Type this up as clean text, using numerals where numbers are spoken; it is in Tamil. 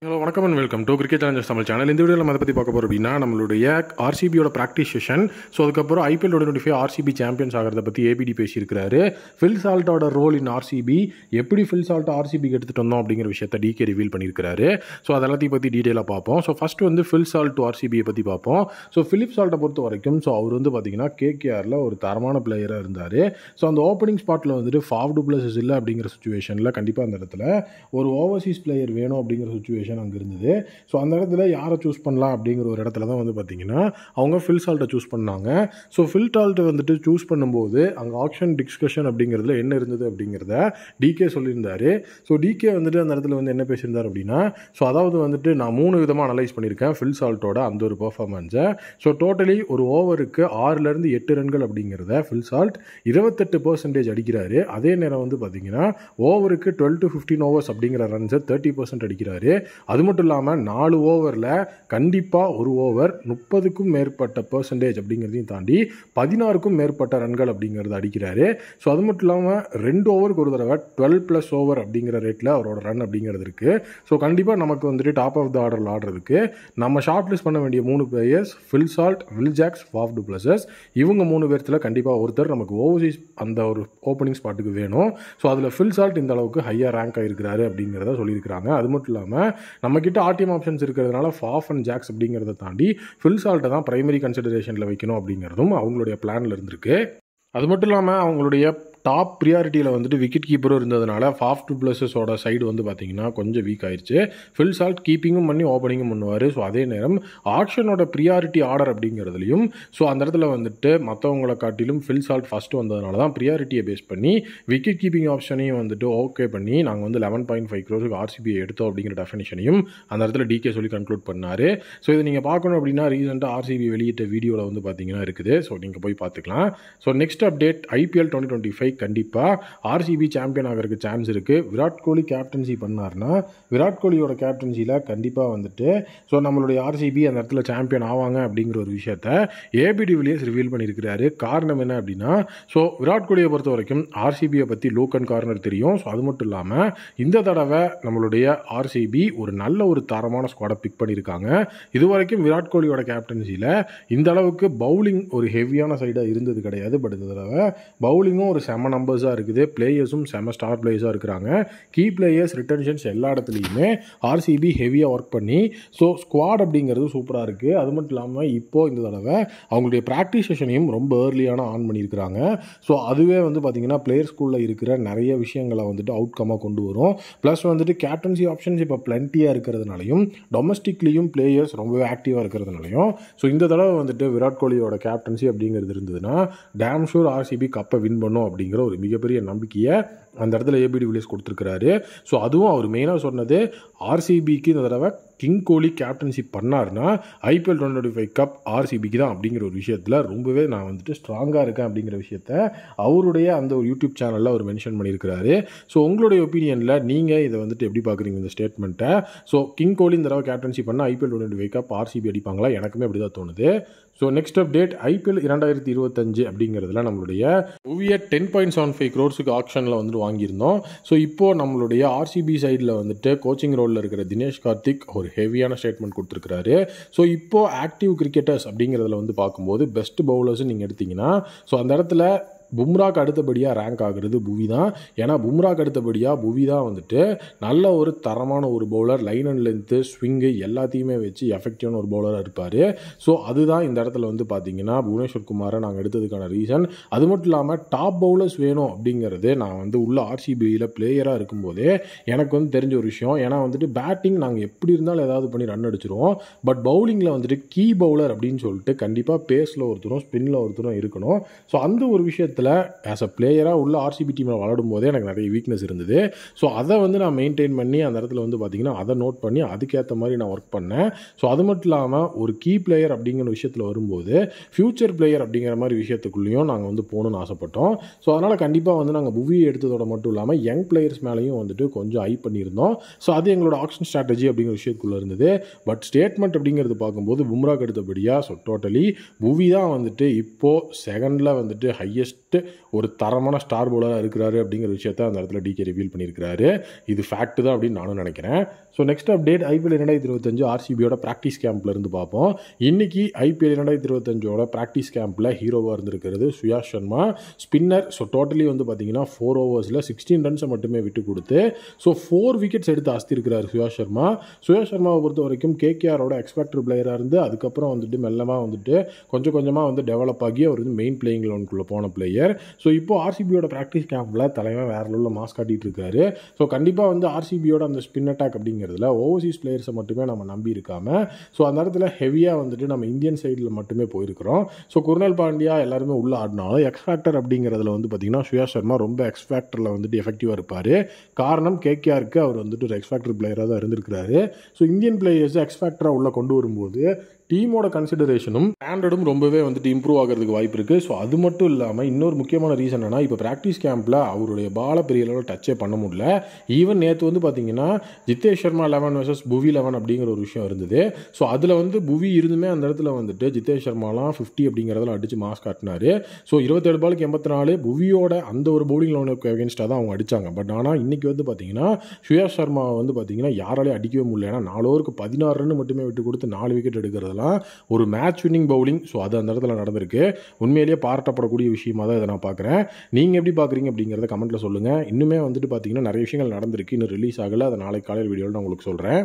ஹலோ வணக்கம் and welcome to cricket Challengers Tamil channel. இந்த வீடியோவில் நம்ம அதை பற்றி பார்க்க போகிறோம் அப்படின்னா நம்மளுடைய ஆர்சிபியோட ப்ராக்டிஸ் செஷன். ஸோ அதுக்கப்புறம் ஐபிஎல் 2025 ஆர்சிபி சாம்பியன்ஸ் ஆகிறத பற்றி ஏபிடி பேசியிருக்கிறாரு. ஃபில் சால்ட்டோட ரோல் இன் ஆர்சிபி, எப்படி ஃபில் சால்ட் ஆர்சிபிக்கு எடுத்துகிட்டு வந்தோம் அப்படிங்கிற விஷயத்தை டிகே ரிவீல் பண்ணியிருக்காரு. ஸோ அதெல்லாத்தையும் பற்றி டீட்டெயிலாக பார்ப்போம். ஸோ ஃபஸ்ட்டு வந்து ஃபில் சால்ட் டு ஆர்சிபியை பற்றி பார்ப்போம். ஸோ ஃபிலிப் சால்ட்டை பொறுத்த வரைக்கும் அவர் வந்து பார்த்தீங்கன்னா கேகேஆரில் ஒரு தரமான பிளேயராக இருந்தார். ஸோ அந்த ஓப்பனிங் ஸ்பாட்டில் வந்துட்டு ஃபாஃப் டு பிளஸஸ் இல்லை அப்படிங்கிற சுச்சுவேஷனில் கண்டிப்பாக அந்த இடத்துல ஒரு ஓவர்சீஸ் பிளேயர் வேணும் அப்படிங்கிற சுச்சுவேஷன் அங்கே இருந்தது. ஸோ அந்த இடத்துல யாரை சூஸ் பண்ணலாம் அப்படிங்கிற ஒரு இடத்துல தான் வந்து பார்த்தீங்கன்னா அவங்க ஃபில் சால்ட்டை சூஸ் பண்ணாங்க. ஸோ ஃபில் சால்ட்டை வந்துட்டு சூஸ் பண்ணும்போது அங்கே ஆப்ஷன் டிஸ்கஷன் அப்படிங்கிறதுல என்ன இருந்தது அப்படிங்கிறத டிகே சொல்லியிருந்தாரு. ஸோ டிகே வந்துட்டு அந்த இடத்துல வந்து என்ன பேசியிருந்தார் அப்படின்னா, ஸோ அதாவது வந்துட்டு நான் 3 விதமாக அனலைஸ் பண்ணியிருக்கேன் ஃபில் சால்ட்டோட அந்த ஒரு பர்ஃபார்மன்ஸை. ஸோ டோட்டலி ஒரு ஓவருக்கு 6லேருந்து 8 ரன்கள் அப்படிங்கிறத ஃபில் சால்ட் 28% அடிக்கிறாரு. அதே நேரம் வந்து பார்த்தீங்கன்னா ஓவருக்கு 12 to 15 ஓவர்ஸ் அப்படிங்கிற ரன்ஸை 30% அடிக்கிறாரு. அது மட்டும் இல்லாமல் 4 ஓவரில் கண்டிப்பாக ஒரு ஓவர் 30க்கும் மேற்பட்ட பெர்சன்டேஜ் அப்படிங்கிறதையும் தாண்டி 16க்கும் மேற்பட்ட ரன்கள் அப்படிங்கிறத அடிக்கிறாரு. ஸோ அது மட்டும் இல்லாமல் 2 ஓவருக்கு ஒரு தடவை 12+ ஓவர் அப்படிங்கிற ரேட்டில் அவரோட ரன் அப்படிங்கிறது இருக்குது. ஸோ கண்டிப்பாக நமக்கு வந்துட்டு டாப் ஆஃப் த ஆர்டரில் ஆடுறதுக்கு நம்ம ஷார்ட் லிஸ்ட் பண்ண வேண்டிய 3 players Phil Salt, Will Jacks, Faf du Plessis. இவங்க 3 பேர்த்தில் கண்டிப்பாக ஒருத்தர் நமக்கு ஓவர்சீஸ் அந்த ஒரு ஓப்பனிங் ஸ்பாட்டுக்கு வேணும். ஸோ அதில் ஃபில் சால்ட் இந்த அளவுக்கு ஹையாக ரேங்க் ஆகிருக்கிறாரு அப்படிங்கிறத சொல்லியிருக்கிறாங்க. அது மட்டும் இல்லாமல் நம்மக்கிட்ட ஆர்டிஎம் ஆப்ஷன்ஸ் இருக்கிறதுனால ஃபாஃப் அண்ட் ஜாக்ஸ் அப்படிங்கிறத தாண்டி ஃபில் சால்ட்டை தான் பிரைமரி கன்சிடரேஷனில் வைக்கணும் அப்படிங்கிறதும் அவங்களுடைய பிளானில் இருந்திருக்கு. அது மட்டும் இல்லாமல் அவங்களுடைய டாப் ப்ரியாரிட்டியில் வந்துட்டு விக்கெட் கீப்பரும் இருந்ததுனால ஃபாஃப் டு பிளஸஸோட சைடு வந்து பார்த்தீங்கன்னா கொஞ்சம் வீக் ஆயிடுச்சு. ஃபில் சால்ட் கீப்பிங்கும் பண்ணி ஓப்பனிங்கும் பண்ணுவார். ஸோ அதே நேரம் ஆக்ஷனோட ப்ரியாரிட்டி ஆர்டர் அப்படிங்கிறதுலையும் ஸோ அந்த இடத்துல வந்துட்டு மற்றவங்களை காட்டிலும் ஃபில் சால்ட் ஃபஸ்ட்டு வந்ததுனால தான் ப்ரியாரிட்டியை பேஸ் பண்ணி விக்கெட் கீப்பிங் ஆப்ஷனையும் வந்துட்டு ஓகே பண்ணி நாங்கள் வந்து 11.5 crores ஆர்சிபியை எடுத்தோம் அப்படிங்கிற டெஃபினிஷனையும் அந்த இடத்துல டிகே சொல்லி கன்க்ளூட் பண்ணார். ஸோ இதை நீங்கள் பார்க்கணும் அப்படின்னா ரீசெண்டாக ஆர்சிபி வெளியிட்ட வீடியோவில் வந்து பார்த்தீங்கன்னா இருக்குது. ஸோ நீங்கள் போய் பார்த்துக்கலாம். ஸோ நெக்ஸ்ட் அப்டேட் ஐபிஎல் 2025 கண்டிப்பாக ஆர்சிபி சாம்பியன் ஆகிறதுக்கு சான்ஸ் இருக்குது. விராட் கோலி கேப்டன்சி பண்ணார்னா விராட் கோலியோட கேப்டன்சியில் கண்டிப்பாக வந்துட்டு ஸோ நம்மளுடைய ஆர்சிபி அந்த இடத்துல சாம்பியன் ஆவாங்க அப்படிங்கிற ஒரு விஷயத்த ஏபிடி வில்லியர்ஸ் ரிவீல் பண்ணியிருக்கிறாரு. காரணம் என்ன அப்படின்னா, ஸோ விராட் கோலியை பொறுத்த வரைக்கும் ஆர்சிபியை பற்றி லூக் அண்ட் கார்னர் தெரியும். ஸோ அது மட்டும் இல்லாமல் இந்த தடவை நம்மளுடைய ஆர்சிபி ஒரு நல்ல ஒரு தரமான ஸ்குவாடை பிக் பண்ணியிருக்காங்க. இது வரைக்கும் விராட் கோலியோட கேப்டன்சியில் இந்த அளவுக்கு பவுலிங் ஒரு ஹெவியான சைடாக இருந்தது கிடையாது. பட் இந்த தடவை பவுலிங்கும் ஒரு செம நம்பர்ஸாக இருக்குது. பிளேயர்ஸும் செம ஸ்டார் பிளேயர்ஸாக இருக்கிறாங்க. கீ பிளேயர்ஸ், ரிட்டன்ஷன்ஸ் எல்லா இடத்துலையுமே ஆர்சிபி ஹெவியாக ஒர்க் பண்ணி ஸோ ஸ்குவாட் அப்படிங்கிறது சூப்பராக இருக்குது. அது மட்டும் இல்லாமல் இப்போது இந்த தடவை அவங்களுடைய ப்ராக்டிஸ் செஷனையும் ரொம்ப ஏர்லியான ஆன் பண்ணியிருக்கிறாங்க. ஸோ அதுவே வந்து பார்த்திங்கன்னா பிளேயர் ஸ்கூலில் இருக்கிற நிறைய விஷயங்களை வந்துட்டு அவுட்கமாக கொண்டு வரும். ப்ளஸ் வந்துட்டு கேப்டன்சி ஆப்ஷன்ஸ் இப்போ பிளென்ட்டியாக இருக்கிறதுனாலையும் டொமஸ்டிக்லேயும் பிளேயர்ஸ் ரொம்பவே ஆக்டிவாக இருக்கிறதுனாலையும் ஸோ இந்த தடவை வந்துட்டு விராட் கோலியோட கேப்டன்சி அப்படிங்கிறது இருந்ததுன்னா டேம் ஷூர் ஆர்சிபி கப்பை வின் பண்ணும் அப்படிங்கிற ஒரு மிகப்பெரிய நம்பிக்கையை அந்த இடத்துல ஏபிடி வில்லியர்ஸ் கொடுத்துருக்கிறாரு. ஸோ அதுவும் அவர் மெயினாக சொன்னது ஆர்சிபிக்கு இந்த தடவை கிங் கோலி கேப்டன்சி பண்ணார்னா ஐபிஎல் 2025 கப் ஆர்சிபிக்கு தான் அப்படிங்கிற ஒரு விஷயத்தில் ரொம்பவே நான் வந்துட்டு ஸ்ட்ராங்காக இருக்கேன் அப்படிங்கிற விஷயத்த அவருடைய அந்த ஒரு யூடியூப் சேனலில் அவர் மென்ஷன் பண்ணியிருக்கிறாரு. ஸோ உங்களுடைய ஒப்பீனியனில் நீங்கள் இதை வந்துட்டு எப்படி பார்க்குறீங்க இந்த ஸ்டேட்மெண்ட்டை? ஸோ கிங் கோலி இந்த தடவை கேப்டன்சி பண்ணால் ஐபிஎல் 2025 கப் ஆர்சிபி அடிப்பாங்களா? எனக்குமே அப்படி தான் தோணுது. ஸோ நெக்ஸ்ட் அப்டேட் ஐபிஎல் 2025 அப்படிங்கிறதுல நம்மளுடைய புவியை 10.75 crores ஆக்ஷனில் வந்துட்டு வாங்கியிருந்தோம். ஸோ இப்போது நம்மளுடைய ஆர்சிபி சைடில் வந்துட்டு கோச்சிங் ரோலில் இருக்கிற தினேஷ் கார்த்திக் ஒரு ஹெவியான ஸ்டேட்மெண்ட் கொடுத்துருக்காரு. ஸோ இப்போது ஆக்டிவ் கிரிக்கெட்டர்ஸ் அப்படிங்கிறதுல வந்து பார்க்கும்போது பெஸ்ட் பவுலர்ஸ் நீங்கள் எடுத்திங்கன்னா ஸோ அந்த இடத்துல பும்ராக்கு அடுத்தபடியாக ரேங்க் ஆகுறது புவி தான். ஏன்னா பும்ராக்கு அடுத்தபடியாக புவி தான் வந்துட்டு நல்ல ஒரு தரமான ஒரு bowler, line and length, swing எல்லாத்தையுமே வச்சு எஃபெக்டிவான ஒரு பவுலராக இருப்பார். ஸோ அதுதான் இந்த இடத்துல வந்து பார்த்தீங்கன்னா புவனேஸ்வர் குமாரை நாங்கள் எடுத்ததுக்கான ரீசன். அது மட்டும் இல்லாமல் டாப் பவுலர்ஸ் வேணும் அப்படிங்கிறது நான் வந்து உள்ள ஆர்சிபியில் பிளேயராக இருக்கும்போதே எனக்கு வந்து தெரிஞ்ச ஒரு விஷயம். ஏன்னா வந்துட்டு பேட்டிங் நாங்கள் எப்படி இருந்தாலும் ஏதாவது பண்ணி ரன் அடிச்சிருவோம். பட் பவுலிங்கில் வந்துட்டு கீ பவுலர் அப்படின்னு சொல்லிட்டு கண்டிப்பாக பேஸில் ஒருத்தரும் ஸ்பின்னில் ஒருத்தரும் இருக்கணும். ஸோ அந்த ஒரு விஷயத்தில் ஆஸ் அ பிளேயராக உள்ள ஆர்சிபி டீமில் விளையாடும் போதே எனக்கு நிறைய வீக்னஸ் இருந்தது. ஸோ அதை வந்து நான் மெயின்டைன் பண்ணி அந்த இடத்துல வந்து பார்த்திங்கன்னா அதை நோட் பண்ணி அதுக்கேற்ற மாதிரி நான் ஒர்க் பண்ணேன். ஸோ அது மட்டும் இல்லாமல் ஒரு கீ பிளேயர் அப்படிங்கிற விஷயத்தில் வரும்போது ஃபியூச்சர் பிளேயர் அப்படிங்கிற மாதிரி விஷயத்துக்குள்ளேயும் நாங்கள் வந்து போகணுன்னு ஆசைப்பட்டோம். ஸோ அதனால் கண்டிப்பாக வந்து நாங்கள் புவியை எடுத்ததோட மட்டும் இல்லாமல் யங் பிளேயர்ஸ் மேலேயும் வந்துட்டு கொஞ்சம் ஐ பண்ணியிருந்தோம். ஸோ அது எங்களோட ஆக்ஷன் ஸ்ட்ராட்டஜி அப்படிங்கிற விஷயத்துக்குள்ளே இருந்தது. பட் ஸ்டேட்மெண்ட் அப்படிங்கிறது பார்க்கும்போது பும்ராக்கு அடுத்தபடியாக ஸோ டோட்டலி புவி தான் வந்துட்டு இப்போது செகண்டில் வந்துட்டு ஹையஸ்ட் ஃபஸ்ட்டு ஒரு தரமான ஸ்டார் பவுலராக இருக்கிறாரு அப்படிங்கிற விஷயத்த அந்த இடத்துல டிகே ரிவீல் பண்ணியிருக்கிறாரு. இது ஃபேக்ட் தான் அப்படின்னு நானும் நினைக்கிறேன். ஸோ நெக்ஸ்ட் அப்டேட் ஐபிஎல் 2025 ஆர்சிபியோட ப்ராக்டிஸ் கேம்ப்லேருந்து பார்ப்போம். இன்னைக்கு ஐபிஎல் 2025ஓட ப்ராக்டிஸ் கேம்பில் ஹீரோவாக இருந்திருக்கிறது Suyash Sharma, spinner. So totally வந்து பார்த்தீங்கன்னா 4 ஓவர்ஸில் 16 ரன்ஸை மட்டுமே விட்டு கொடுத்து ஸோ 4 விக்கெட்ஸ் எடுத்து அஸ்திருக்கிறார் சுயாஷ் சர்மா. சுயாஷ் சர்மாவை பொறுத்த வரைக்கும் கேகேஆரோட எக்ஸ்பெக்டர் பிளேயராக இருந்து அதுக்கப்புறம் வந்துட்டு மெல்லமாக வந்துட்டு கொஞ்சம் கொஞ்சமாக வந்து டெவலப் ஆகி அவர் வந்து மெயின் பிளேயிங் லெவனுக்குள்ளே போன பிளேயர். ஸோ இப்போ ஆர்சிபியோட ப்ராக்டிஸ் கேம்பில் தலைவன் வேற லெவலில் மாஸ் காட்டிட்டு இருக்காரு. ஸோ கண்டிப்பாக வந்து ஆர்சிபியோட அந்த ஸ்பின் அட்டாக் அப்படிங்கிறதுல ஓவர்சீஸ் பிளேயர்ஸை மட்டுமே நம்ம நம்பி இருக்காம ஸோ அந்த இடத்துல ஹெவியாக வந்துட்டு நம்ம இந்தியன் சைடில் மட்டுமே போயிருக்கிறோம். ஸோ குர்னல் பாண்டியா எல்லாருமே உள்ள ஆடினாலும் எக்ஸ்பேக்டர் அப்படிங்கிறதுல வந்து பார்த்தீங்கன்னா சுயாஷ் சர்மா ரொம்ப எக்ஸ்பேக்டரில் வந்துட்டு எஃபெக்டிவாக இருப்பார். காரணம் கேகேஆருக்கு அவர் வந்துட்டு ஒரு எக்ஸ்பேக்டர் பிளேயராக தான் இருந்திருக்கிறாரு. ஸோ இந்தியன் பிளேயர்ஸை எக்ஸ்பேக்டராக உள்ளே கொண்டு வரும்போது டீமோட கன்சிடரேஷனும் ஸ்டாண்டர்டும் ரொம்பவே வந்துட்டு இம்ப்ரூவ் ஆகிறதுக்கு வாய்ப்பு இருக்குது. ஸோ அது மட்டும் இல்லாமல் இன்னொரு முக்கியமான ரீசன் என்னன்னா, இப்போ ப்ராக்டிஸ் கேம்பில் அவருடைய பாலை பெரிய அளவில் டச்சே பண்ண முடியல. ஈவன் நேற்று வந்து பார்த்தீங்கன்னா ஜித்தேஷ் சர்மா 11 vs புவி 11 அப்படிங்கிற ஒரு விஷயம் இருந்தது. ஸோ அதில் வந்து புவி இருந்துமே அந்த இடத்துல வந்துட்டு ஜித்தேஷ் சர்மாலாம் 50 அப்படிங்கிறதுல அடித்து மாஸ் காட்டினார். ஸோ 27 பாலுக்கு 84 புவியோட அந்த ஒரு பவுலிங் லெவனுக்கு அகேன்ஸ்டாக தான் அவங்க அடித்தாங்க. பட் ஆனால் இன்னைக்கு வந்து பார்த்தீங்கன்னா சுயாஷ் சர்மா வந்து பார்த்தீங்கன்னா யாராலையும் அடிக்கவே முடியல. ஏன்னா 4 ஓவருக்கு 16 ரன் மட்டுமே விட்டு கொடுத்து 4 விக்கெட் எடுக்கிறதுலாம் ஒரு மேட்ச் வின்னிங் பவுலிங். ஸோ அது அந்த இடத்துல நடந்திருக்கு. உண்மையிலேயே பாராட்டப்படக்கூடிய விஷயமா தான் இதை நான் பார்க்குறேன். நீங்கள் எப்படி பார்க்குறீங்க அப்படிங்கிறத கமெண்ட்டில் சொல்லுங்கள். இன்னுமே வந்துட்டு பார்த்தீங்கன்னா நிறைய விஷயங்கள் நடந்திருக்கு, இன்னும் ரிலீஸ் ஆகலை. அதை நாளைக்கு காலையில் வீடியோவில் நான் உங்களுக்கு சொல்கிறேன்.